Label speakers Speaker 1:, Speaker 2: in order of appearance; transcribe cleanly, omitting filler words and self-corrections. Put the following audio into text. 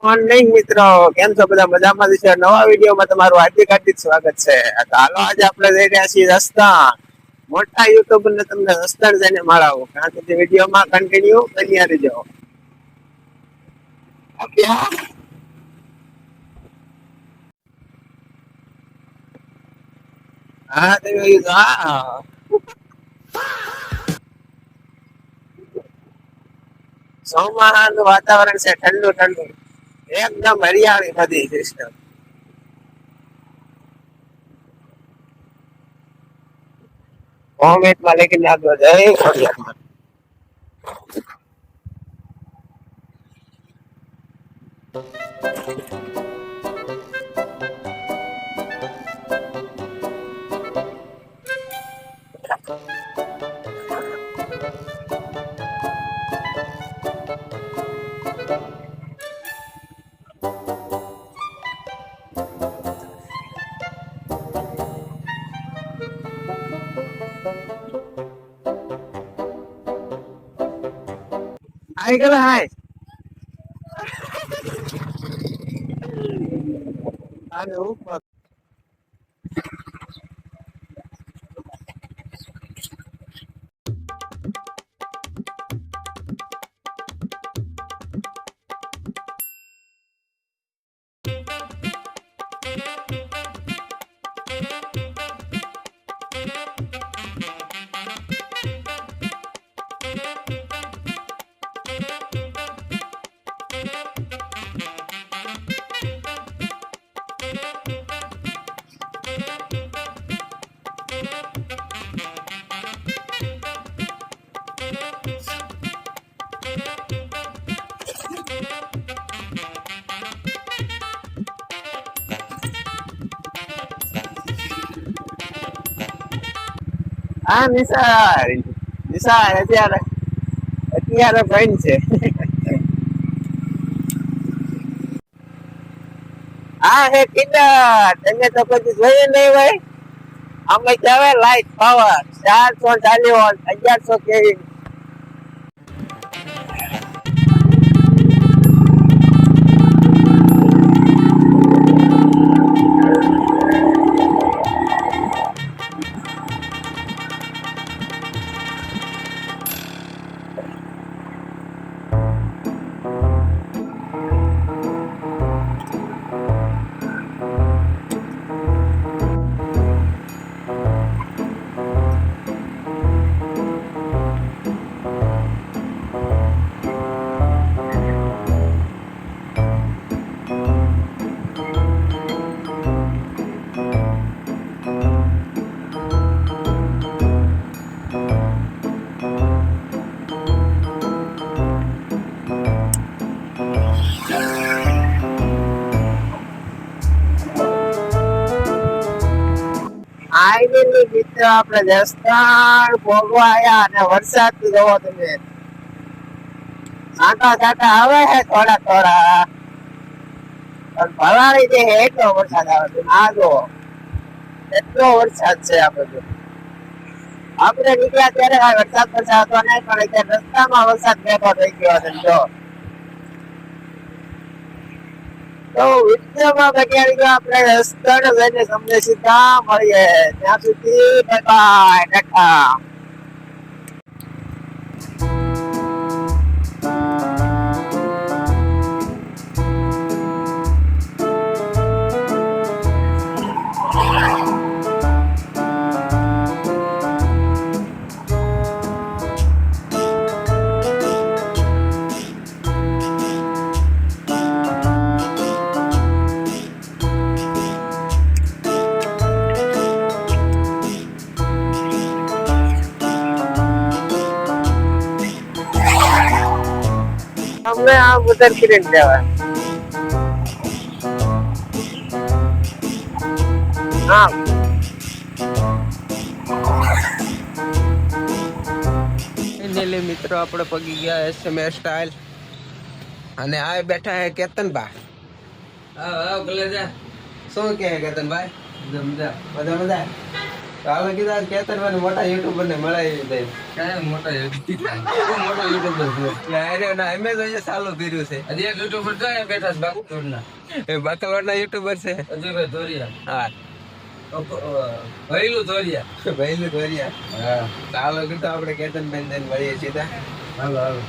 Speaker 1: Morning મિત્રો, કેમ છો બધા? મજામાં છે? નવા વિડીયોમાં તમારું હાર્દિક હાર્દિક સ્વાગત છે. તો હાલો, આજે આપણે જઈ રહ્યા છીએ રસ્તા. મોટા યુટ્યુબર ને તમને રસ્તા જઈને મળાવું. ત્યાં સુધી વિડીયોમાં કન્ટિન્યુ બન્યા રહેજો. હા હા, ચોમાસાનું વાતાવરણ છે, ઠંડુ ઠંડુ, એકદમ હરિયાળી બધી સિસ્ટમ. કોમેન્ટમાં લખી નાખજો જય ખોડિયાર. આઈ ગયો હાય. આને ઉપર હા નિસાર નિસાર અત્યારે અત્યારે ફાઈન છે. હા હે કિન્ડર, તમે તો કદી જોયું નહીં હોય. અમે કહેવાય લાઈટ પાવર 440 વોલ્ટ 1100 કેવી. આઈની મિત્ર આપણે જસદણ ભોગવા આયા અને વરસાદ જોવો તમે. છાંટા છાંટા આવે છે થોડા થોડા, પણ ભરાણી જે એટલો વરસાદ આવે છે. આ જો એટલો વરસાદ છે. આપણે નીકળ્યા ત્યારે વરસાદ હતો નહીં, પણ અત્યારે રસ્તામાં વરસાદ ભેગો થઈ ગયો છે. જો તો વિડીયોમાં બન્યા રહ્યો. આપણે રસ્તા જઈને તમને સીધા મળીએ. ત્યાં સુધી બાય બાય, ટાટા. हमने आप उधर की रेंट दिया हुआ है। हाँ ફાઇનલી મિત્રો આપણે પગી ગયા એસએમએસ સ્ટાઇલ અને આ બેઠા હે કેતનભાઈ. હા હા ભલે જા. શું કહે કેતનભાઈ? બધા મજા બધા મજા. કાલે કીધા કેતન મને મોટા યુટ્યુબર ને મળાવી દે.
Speaker 2: કાંઈ મોટા યુટ્યુબર છે.
Speaker 1: ના અમે તો અહીંયા ચાલુ કર્યું છે.
Speaker 2: હજી એક યુટ્યુબર છે બેઠા છે બાકુરના.
Speaker 1: એ બાકલવાડ ના યુટ્યુબર છે.
Speaker 2: અજયભાઈ ધોરિયા.
Speaker 1: હા
Speaker 2: ભૈલું ધોરિયા.
Speaker 1: ભાઈ ધોરિયા.
Speaker 2: હા
Speaker 1: ચાલો કીધું આપણે કેતન બેન મળીએ સીધા.
Speaker 2: હાલો હાલો.